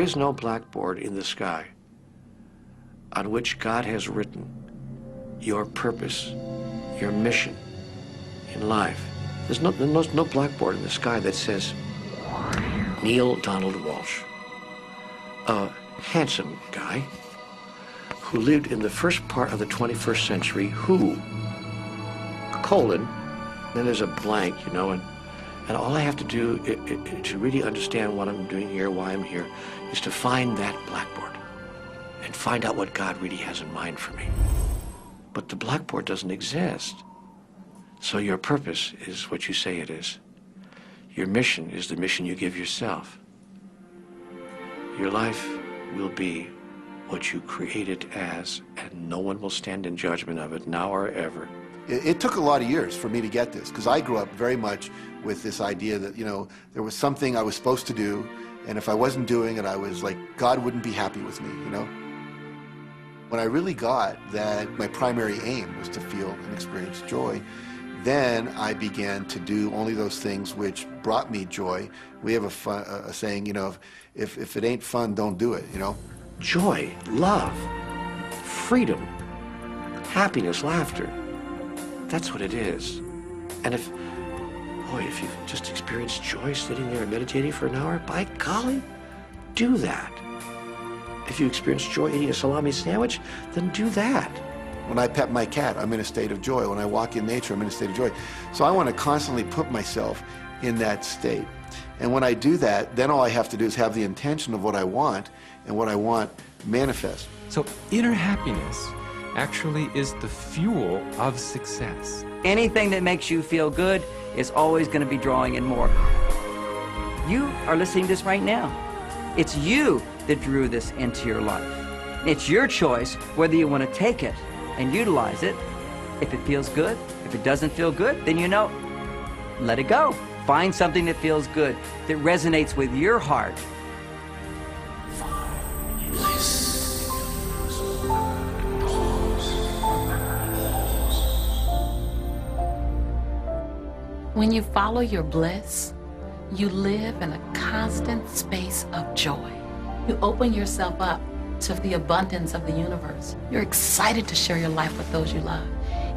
is no blackboard in the sky on which God has written your purpose, your mission in life. There's no blackboard in the sky that says, Neil Donald Walsh, a handsome guy who lived in the first part of the 21st century, who, colon, then there's a blank, you know, and all I have to do to really understand what I'm doing here, why I'm here, is to find that blackboard and find out what God really has in mind for me. But the blackboard doesn't exist. So your purpose is what you say it is. Your mission is the mission you give yourself. Your life will be what you create it as, and no one will stand in judgment of it, now or ever. It took a lot of years for me to get this, because I grew up very much with this idea that, you know, there was something I was supposed to do, and if I wasn't doing it, I was like, God wouldn't be happy with me, you know? When I really got that my primary aim was to feel and experience joy, then I began to do only those things which brought me joy. We have a saying, you know, if it ain't fun, don't do it, you know? Joy, love, freedom, happiness, laughter. That's what it is. And if you've just experienced joy sitting there and meditating for an hour, by golly, do that. If you experience joy eating a salami sandwich, then do that. When I pet my cat, I'm in a state of joy. When I walk in nature, I'm in a state of joy. So I want to constantly put myself in that state. And when I do that, then all I have to do is have the intention of what I want, and what I want manifest. So inner happiness actually is the fuel of success. Anything that makes you feel good is always going to be drawing in more. You are listening to this right now. It's you that drew this into your life. It's your choice whether you want to take it and utilize it. If it feels good, if it doesn't feel good, then you know, let it go. Find something that feels good, that resonates with your heart. When you follow your bliss, you live in a constant space of joy. You open yourself up to the abundance of the universe. You're excited to share your life with those you love.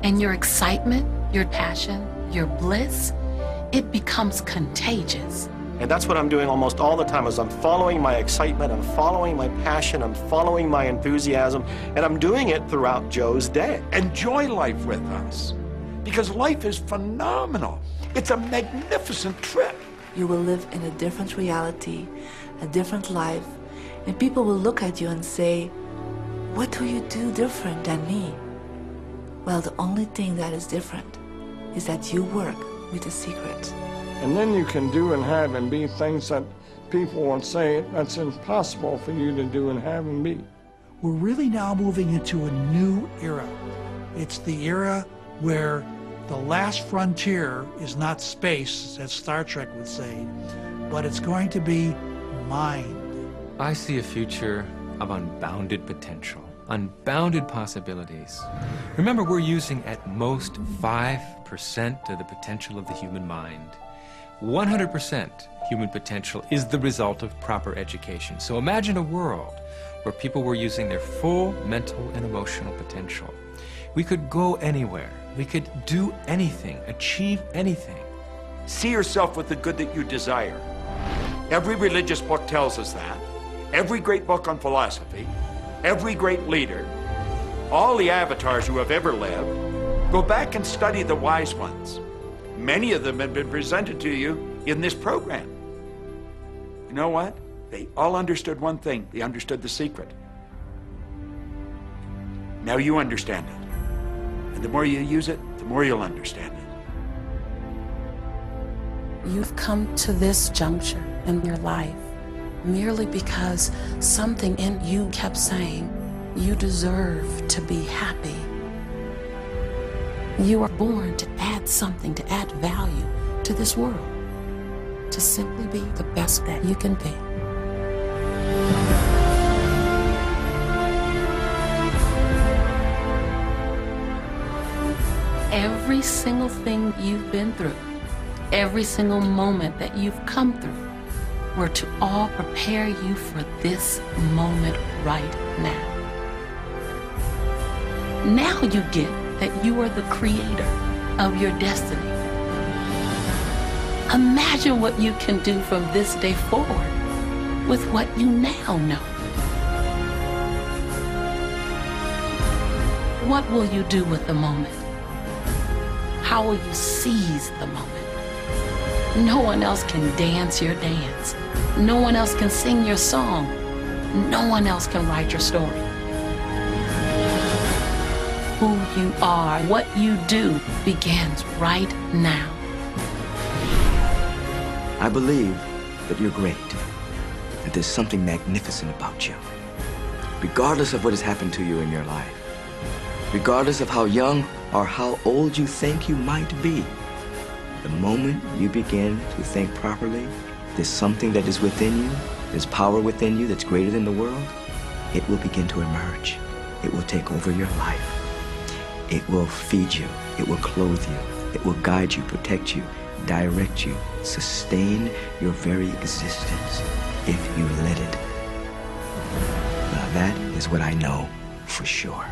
And your excitement, your passion, your bliss, it becomes contagious. And that's what I'm doing almost all the time, is I'm following my excitement, I'm following my passion, I'm following my enthusiasm, and I'm doing it throughout Joe's day. Enjoy life with us, because life is phenomenal. It's a magnificent trip. You will live in a different reality, a different life, and people will look at you and say, what do you do different than me? Well, the only thing that is different is that you work with a secret. And then you can do and have and be things that people will say that's impossible for you to do and have and be. We're really now moving into a new era. It's the era where the last frontier is not space, as Star Trek would say, but it's going to be mind. I see a future of unbounded potential, unbounded possibilities. Remember, we're using at most 5% of the potential of the human mind. 100% human potential is the result of proper education. So imagine a world where people were using their full mental and emotional potential. We could go anywhere. We could do anything, achieve anything. See yourself with the good that you desire. Every religious book tells us that. Every great book on philosophy, every great leader, all the avatars who have ever lived. Go back and study the wise ones. Many of them have been presented to you in this program. You know what? They all understood one thing. They understood the secret. Now you understand it. And the more you use it, the more you'll understand it. You've come to this juncture in your life merely because something in you kept saying, you deserve to be happy. You are born to add something, to add value to this world, to simply be the best that you can be. Every single thing you've been through, every single moment that you've come through, were to all prepare you for this moment right now. Now you get that you are the creator of your destiny. Imagine what you can do from this day forward with what you now know. What will you do with the moment? How will you seize the moment? No one else can dance your dance. No one else can sing your song. No one else can write your story. Who you are, what you do, begins right now. I believe that you're great, that there's something magnificent about you. Regardless of what has happened to you in your life, regardless of how young or how old you think you might be, the moment you begin to think properly, there's something that is within you, there's power within you that's greater than the world, it will begin to emerge. It will take over your life. It will feed you. It will clothe you. It will guide you, protect you, direct you, sustain your very existence if you let it. Now that is what I know for sure.